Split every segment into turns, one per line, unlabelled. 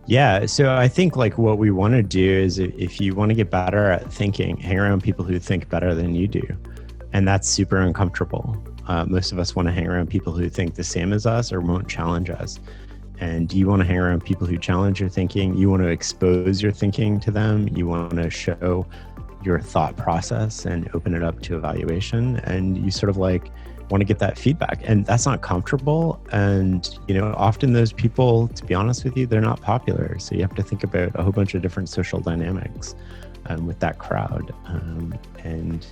Yeah, so I think like what we want to do is if you want to get better at thinking, hang around people who think better than you do. And that's super uncomfortable. Most of us want to hang around people who think the same as us or won't challenge us. And you want to hang around people who challenge your thinking. You want to expose your thinking to them. You want to show your thought process and open it up to evaluation. And you sort of like want to get that feedback. And that's not comfortable. And, often those people, to be honest with you, they're not popular. So you have to think about a whole bunch of different social dynamics with that crowd. And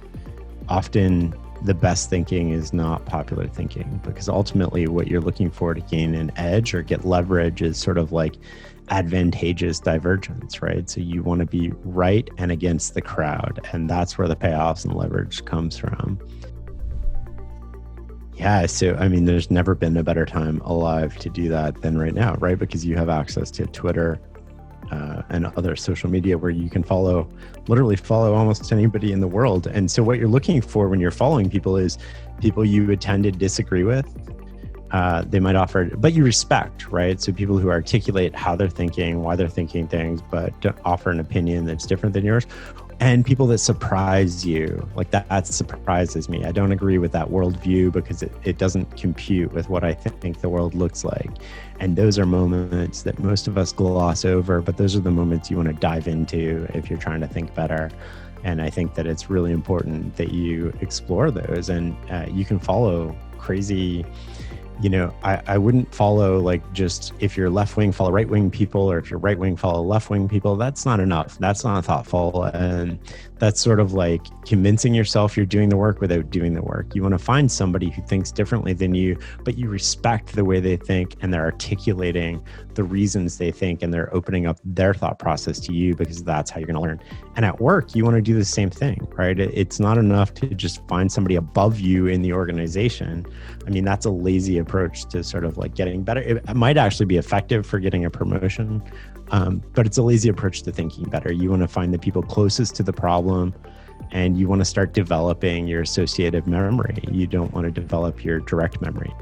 often the best thinking is not popular thinking, because ultimately what you're looking for to gain an edge or get leverage is sort of like advantageous divergence, right? So you want to be right and against the crowd, and that's where the payoffs and leverage comes from. Yeah, so I mean, there's never been a better time alive to do that than right now, right? Because you have access to Twitter and other social media where you can literally follow almost anybody in the world. And so what you're looking for when you're following people is people you would tend to disagree with. They might offer, but you respect, right? So people who articulate how they're thinking, why they're thinking things, but offer an opinion that's different than yours. And people that surprise you, like that surprises me. I don't agree with that worldview because it doesn't compute with what I think the world looks like. And those are moments that most of us gloss over, but those are the moments you want to dive into if you're trying to think better. And I think that it's really important that you explore those, and you can follow crazy. I wouldn't follow like just if you're left wing, follow right wing people, or if you're right wing, follow left wing people. That's not enough. That's not thoughtful. And that's sort of like convincing yourself you're doing the work without doing the work. You want to find somebody who thinks differently than you, but you respect the way they think and they're articulating the reasons they think and they're opening up their thought process to you, because that's how you're going to learn. And at work, you want to do the same thing, right? It's not enough to just find somebody above you in the organization. I mean, that's a lazy approach to sort of like getting better. It might actually be effective for getting a promotion, but it's a lazy approach to thinking better. You want to find the people closest to the problem, and you want to start developing your associative memory. You don't want to develop your direct memory.